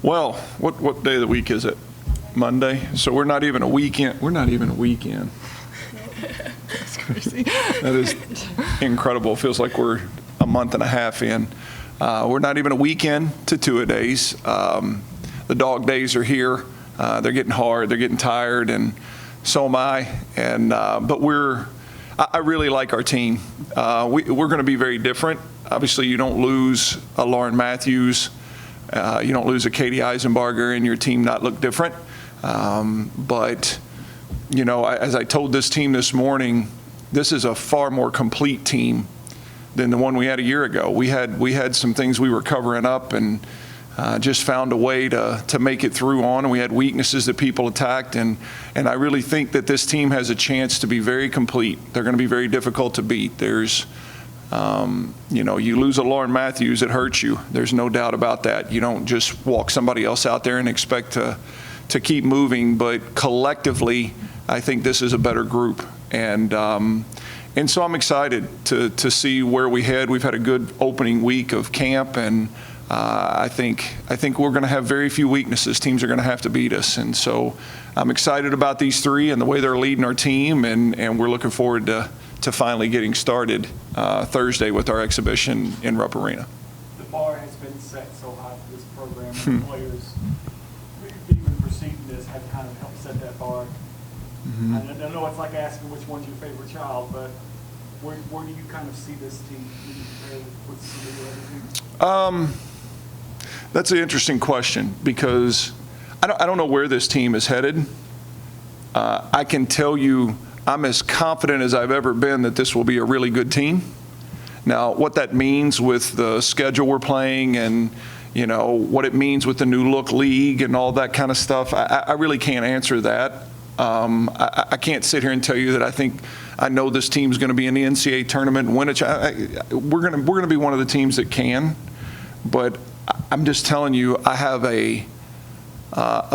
Well, what day of the week is it? Monday? So we're not even a weekend. We're not even a weekend. That's crazy. That is incredible. Feels like we're a month and a half in. We're not even a weekend to two-a-days. The dog days are here. They're getting hard. They're getting tired, and so am I. And but I really like our team. We're going to be very different. Obviously, you don't lose a Lauren Matthews. You don't lose a Katie Eisenbarger, and your team not look different. But, you know, as I told this team this morning, this is a far more complete team than the one we had a year ago. We had some things we were covering up and just found a way to make it through on. And we had weaknesses that people attacked. And I really think that this team has a chance to be very complete. They're going to be very difficult to beat. There's you know, you lose a Lauren Matthews, it hurts you. There's no doubt about that. You don't just walk somebody else out there and expect to keep moving. But collectively, I think this is a better group. And so I'm excited to see where we head. We've had a good opening week of camp, and I think we're going to have very few weaknesses. Teams are going to have to beat us. And so I'm excited about these three and the way they're leading our team, and we're looking forward to finally getting started Thursday with our exhibition in Rupp Arena. The bar has been set so high for this program. The players, even preceding this, have kind of helped set that bar. Mm-hmm. I know it's like asking which one's your favorite child, but where do you kind of see this team when you compare with some of the other teams? That's an interesting question, because I don't know where this team is headed. I can tell you I'm as confident as I've ever been that this will be a really good team. Now, what that means with the schedule we're playing and, you know, what it means with the new look league and all that kind of stuff, I really can't answer that. I can't sit here and tell you that I know this team's going to be in the NCAA tournament and win it. We're going to be one of the teams that can, but I'm just telling you, I have a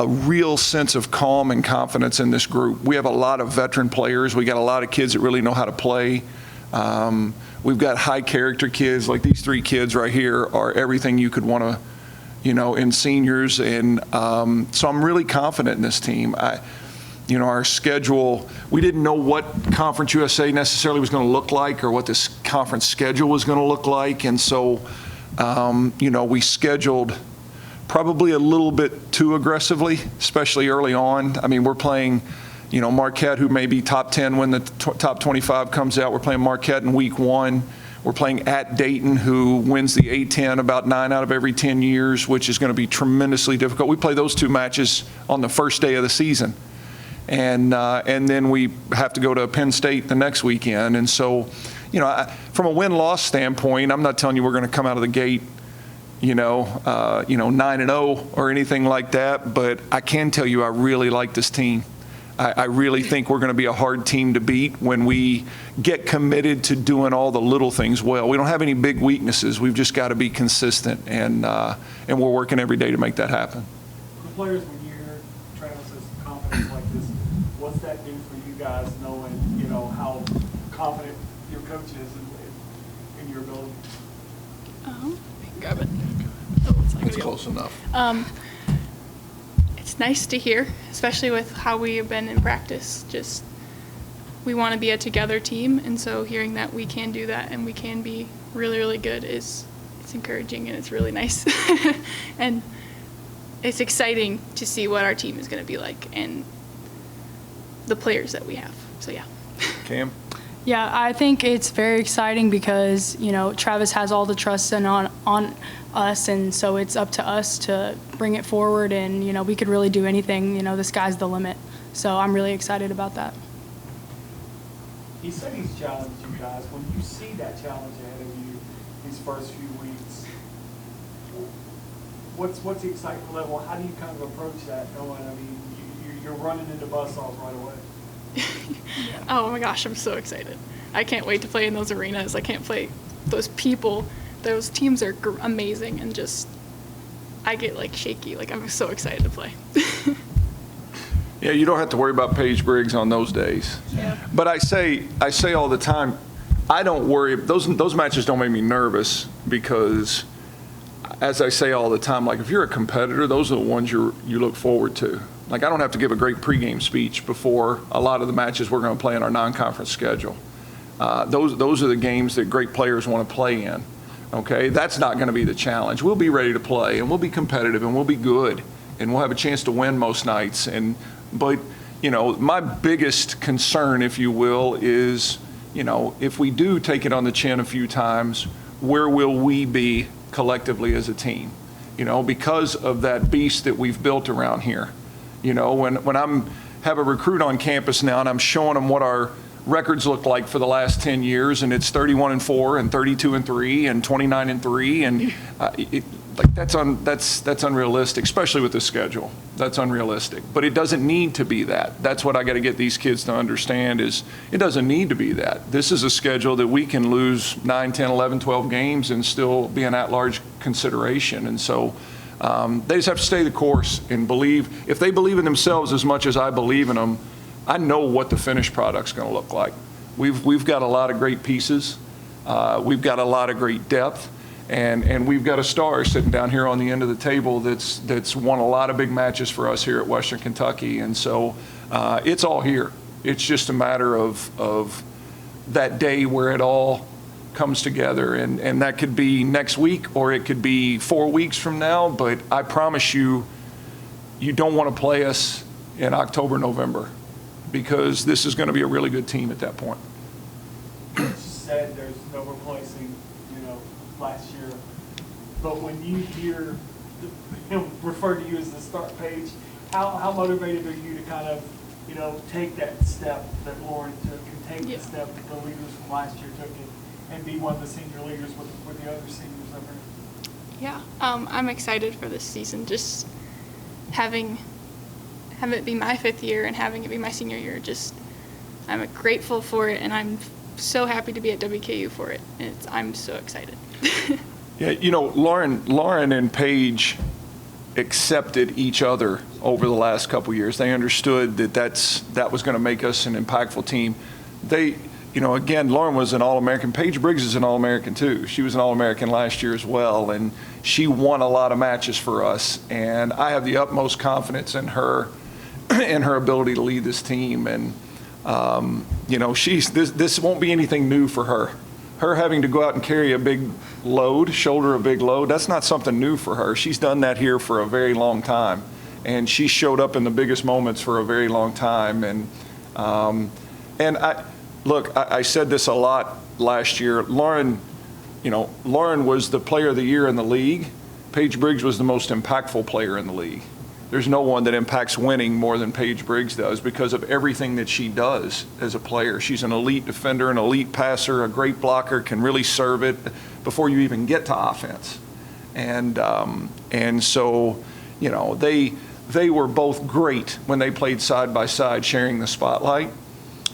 real sense of calm and confidence in this group. We have a lot of veteran players. We got a lot of kids that really know how to play. We've got high character kids. Like these three kids right here are everything you could want to, you know, in seniors. And so I'm really confident in this team. You know, our schedule, we didn't know what Conference USA necessarily was going to look like or what this conference schedule was going to look like. And so, you know, we scheduled probably a little bit too aggressively, especially early on. I mean, we're playing, you know, Marquette, who may be top 10 when the top 25 comes out. We're playing Marquette in week 1. We're playing at Dayton, who wins the A-10 about 9 out of every 10 years, which is going to be tremendously difficult. We play those two matches on the first day of the season. And then we have to go to Penn State the next weekend. And so, you know, from a win-loss standpoint, I'm not telling you we're going to come out of the gate, you know, 9-0 or anything like that. But I can tell you I really like this team. I really think we're going to be a hard team to beat when we get committed to doing all the little things well. We don't have any big weaknesses. We've just got to be consistent, and we're working every day to make that happen. The players, when you hear Travis's confidence like this, what's that do for you guys, knowing, you know, how confident your coach is in your ability? Grab it. Oh, it's like That's close enough. It's nice to hear, especially with how we have been in practice. Just we want to be a together team, and so hearing that we can do that and we can be really, really good it's encouraging, and it's really nice. And it's exciting to see what our team is going to be like and the players that we have. So yeah. Cam? Yeah, I think it's very exciting because, you know, Travis has all the trust on us, and so it's up to us to bring it forward, and, you know, we could really do anything. You know, the sky's the limit. So I'm really excited about that. He said he's challenged you guys. When you see that challenge ahead of you these first few weeks, what's the excitement level? How do you kind of approach that, knowing, I mean, you're running into buzzsaws right away? Oh my gosh, I'm so excited. I can't wait to play in those arenas. I can't play those people. Those teams are amazing, and just I get like shaky. Like I'm so excited to play. Yeah, you don't have to worry about Paige Briggs on those days. Yeah. But I say all the time, I don't worry. Those matches don't make me nervous because as I say all the time, like if you're a competitor, those are the ones you look forward to. Like I don't have to give a great pregame speech before a lot of the matches we're going to play in our non-conference schedule. Those are the games that great players want to play in. Okay, that's not going to be the challenge. We'll be ready to play, and we'll be competitive, and we'll be good, and we'll have a chance to win most nights. But you know, my biggest concern, if you will, is, you know, if we do take it on the chin a few times, where will we be collectively as a team? You know, because of that beast that we've built around here. You know, when I'm have a recruit on campus now and I'm showing them what our records look like for the last 10 years, and it's 31-4 and 32-3 and 29-3, and like that's unrealistic, especially with the schedule. That's unrealistic. But it doesn't need to be that. That's what I got to get these kids to understand is it doesn't need to be that. This is a schedule that we can lose 9, 10, 11, 12 games and still be an at-large consideration. And so they just have to stay the course and believe. If they believe in themselves as much as I believe in them, I know what the finished product's going to look like. We've got a lot of great pieces. We've got a lot of great depth. And we've got a star sitting down here on the end of the table that's won a lot of big matches for us here at Western Kentucky. And so it's all here. It's just a matter of that day where it all comes together. And that could be next week or it could be 4 weeks from now. But I promise you, you don't want to play us in October, November, because this is going to be a really good team at that point. You said there's no replacing, you know, last year. But when you hear him refer to you as the start Paige, how motivated are you to kind of, you know, take that step that Lauren took and take the step that the leaders from last year took and be one of the senior leaders with the other seniors over there? Yeah, I'm excited for this season. Just having it be my 5th year and having it be my senior year, just I'm grateful for it, and I'm so happy to be at WKU for it. I'm so excited. Yeah, you know, Lauren and Paige accepted each other over the last couple of years. They understood that was going to make us an impactful team. They, you know, again, Lauren was an All-American. Paige Briggs is an All-American too. She was an All-American last year as well, and she won a lot of matches for us. And I have the utmost confidence in her and her ability to lead this team. And you know, this won't be anything new for her. Her having to go out and carry a big load, shoulder a big load, that's not something new for her. She's done that here for a very long time, and she showed up in the biggest moments for a very long time. And I said this a lot last year. Lauren was the player of the year in the league. Paige Briggs was the most impactful player in the league. There's no one that impacts winning more than Paige Briggs does because of everything that she does as a player. She's an elite defender, an elite passer, a great blocker, can really serve it before you even get to offense. And so, you know, they were both great when they played side by side sharing the spotlight.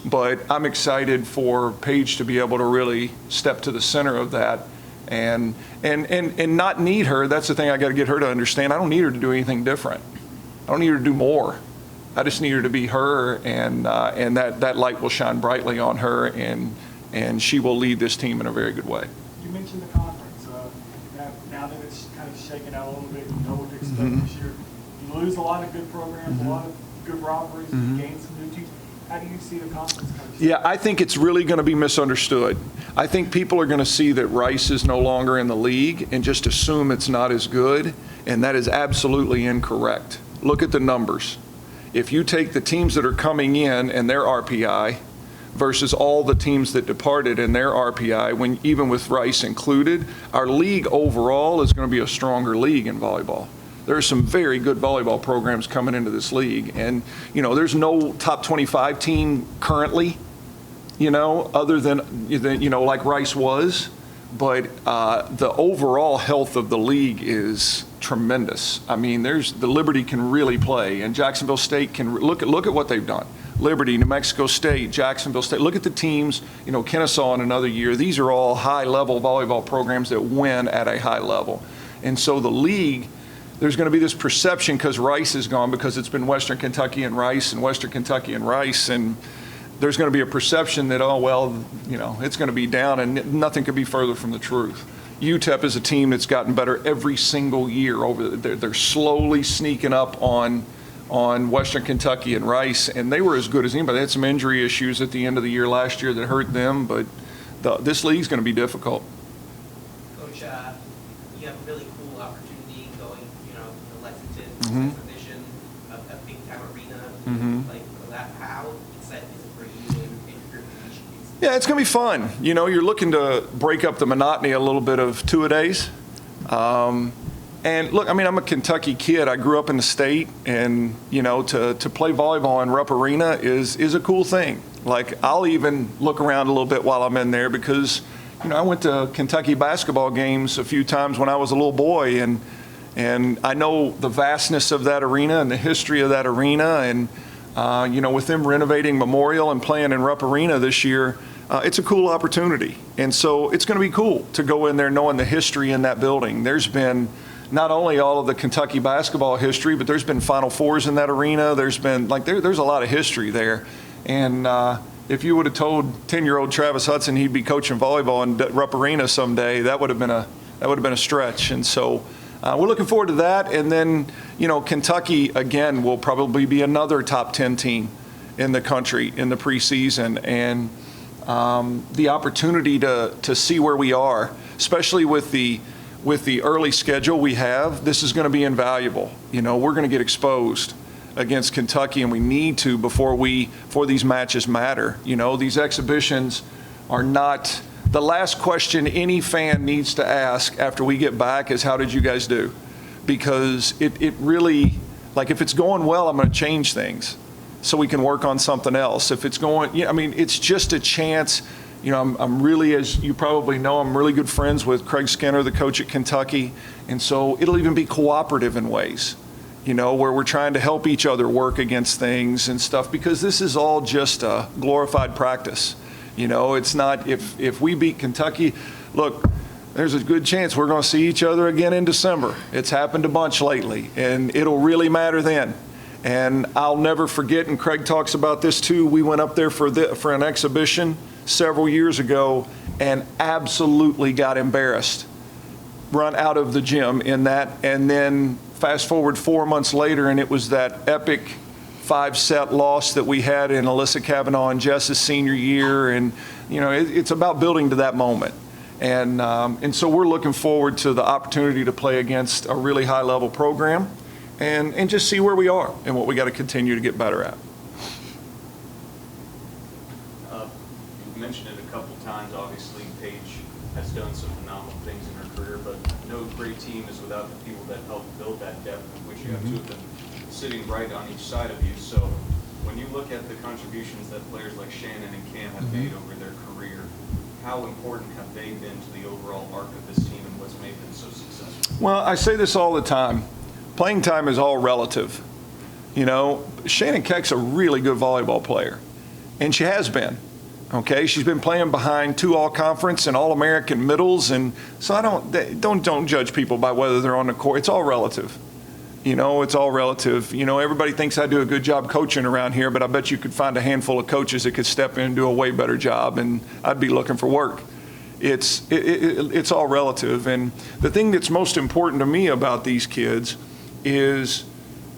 But I'm excited for Paige to be able to really step to the center of that and not need her. That's the thing I got to get her to understand. I don't need her to do anything different. I don't need her to do more. I just need her to be her, and that light will shine brightly on her, and she will lead this team in a very good way. You mentioned the conference. Now that it's kind of shaken out a little bit, you know what to expect this year. You lose a lot of good programs, a lot of good rivalries, you gain some new teams. How do you see the conference kind of? Yeah, I think it's really going to be misunderstood. I think people are going to see that Rice is no longer in the league and just assume it's not as good, and that is absolutely incorrect. Look at the numbers. If you take the teams that are coming in and their RPI versus all the teams that departed and their RPI, even with Rice included, our league overall is going to be a stronger league in volleyball. There are some very good volleyball programs coming into this league. And, you know, there's no top 25 team currently, you know, other than, you know, like Rice was. But the overall health of the league is tremendous. I mean, the Liberty can really play, and Jacksonville State can look at what they've done. Liberty, New Mexico State, Jacksonville State. Look at the teams. You know, Kennesaw in another year. These are all high-level volleyball programs that win at a high level. And so the league, there's going to be this perception because Rice is gone, because it's been Western Kentucky and Rice and Western Kentucky and Rice, and there's going to be a perception that, oh, well, you know, it's going to be down, and nothing could be further from the truth. UTEP is a team that's gotten better every single year. They're slowly sneaking up on Western Kentucky and Rice, and they were as good as anybody. They had some injury issues at the end of the year last year that hurt them, but this league's going to be difficult. Coach, you have a really cool opportunity going, to Lexington, Mhm. exhibition, a big-time arena. Mhm. Like, how exciting is it for you and your group of Michigans? Yeah, it's going to be fun. You're looking to break up the monotony a little bit of two-a-days. And look, I'm a Kentucky kid. I grew up in the state, and, to play volleyball in Rupp Arena is a cool thing. Like, I'll even look around a little bit while I'm in there because, I went to Kentucky basketball games a few times when I was a little boy, and I know the vastness of that arena and the history of that arena. And, with them renovating Memorial and playing in Rupp Arena this year, it's a cool opportunity. And so it's going to be cool to go in there knowing the history in that building. There's been not only all of the Kentucky basketball history, but there's been Final Fours in that arena. There's been, there's a lot of history there. And if you would have told 10-year-old Travis Hudson he'd be coaching volleyball in Rupp Arena someday, that would have been a stretch. And so we're looking forward to that. And then, Kentucky, again, will probably be another top 10 team in the country in the preseason. And the opportunity to see where we are, especially with the early schedule we have, this is going to be invaluable. We're going to get exposed against Kentucky, and we need to before these matches matter. These exhibitions are not – the last question any fan needs to ask after we get back is, how did you guys do? Because it really – like, if it's going well, I'm going to change things so we can work on something else. If it's going – it's just a chance – I'm really, as you probably know, I'm really good friends with Craig Skinner, the coach at Kentucky, and so it'll even be cooperative in ways, where we're trying to help each other work against things and stuff, because this is all just a glorified practice. It's not, if we beat Kentucky, look, there's a good chance we're going to see each other again in December. It's happened a bunch lately, and it'll really matter then. And I'll never forget, and Craig talks about this too, we went up there for an exhibition several years ago and absolutely got embarrassed, run out of the gym in that, and then fast forward 4 months later, and it was that epic 5-set loss that we had in Alyssa Kavanaugh and Jess's senior year. And it's about building to that moment, and so we're looking forward to the opportunity to play against a really high level program and just see where we are and what we got to continue to get better at. You've mentioned it a couple times. Obviously, Paige has done some phenomenal things in her career, but no great team is without the people that help build that depth, of which you have two of them sitting right on each side of you. So when you look at the contributions that players like Shannon and Cam have made over their career, how important have they been to the overall arc of this team and what's made them so successful? Well, I say this all the time. Playing time is all relative. Shannon Keck's a really good volleyball player, and she has been. Okay, she's been playing behind 2 all-conference and all-American middles, and so don't judge people by whether they're on the court. It's all relative. It's all relative. Everybody thinks I do a good job coaching around here, but I bet you could find a handful of coaches that could step in and do a way better job, and I'd be looking for work. It's all relative, and the thing that's most important to me about these kids is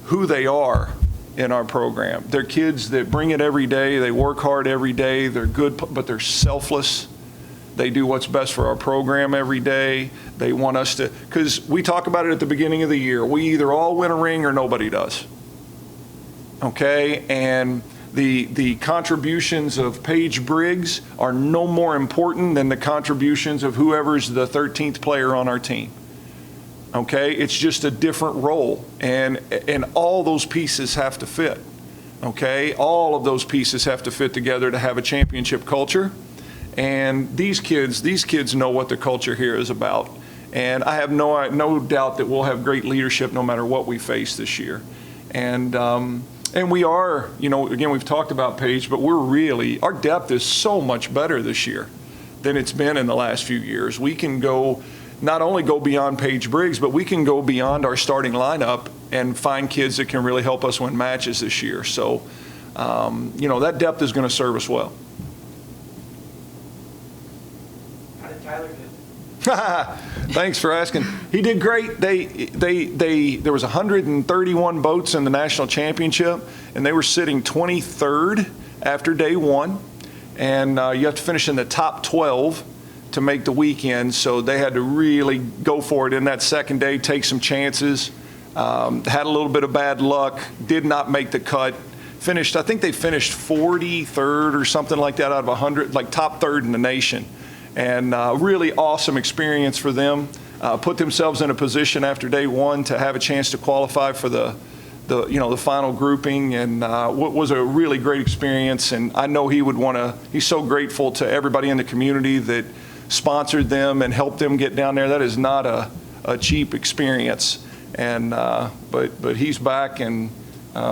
who they are in our program. They're kids that bring it every day. They work hard every day. They're good, but they're selfless. They do what's best for our program every day. They want us to, because we talk about it at the beginning of the year. We either all win a ring or nobody does. Okay, and the contributions of Paige Briggs are no more important than the contributions of whoever's the 13th player on our team. Okay, it's just a different role, and all those pieces have to fit. Okay, all of those pieces have to fit together to have a championship culture. And these kids know what the culture here is about. And I have no doubt that we'll have great leadership no matter what we face this year. And we are, again, we've talked about Paige, but our depth is so much better this year than it's been in the last few years. We can not only go beyond Paige Briggs, but we can go beyond our starting lineup and find kids that can really help us win matches this year. So, that depth is going to serve us well. How did Tyler do? Thanks for asking. He did great. There was 131 boats in the national championship, and they were sitting 23rd after day one. And you have to finish in the top 12 to make the weekend, so they had to really go for it in that second day, take some chances. Had a little bit of bad luck, did not make the cut. I think they finished 43rd or something like that out of 100, like top third in the nation. And really awesome experience for them. Put themselves in a position after day one to have a chance to qualify for the final grouping, and was a really great experience. And I know he would want to. He's so grateful to everybody in the community that sponsored them and helped them get down there. That is not a cheap experience. And but he's back, and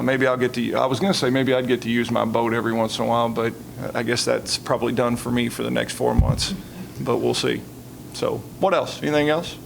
maybe I'll get to. I was going to say maybe I'd get to use my boat every once in a while, but I guess that's probably done for me for the next 4 months. But we'll see. So what else? Anything else?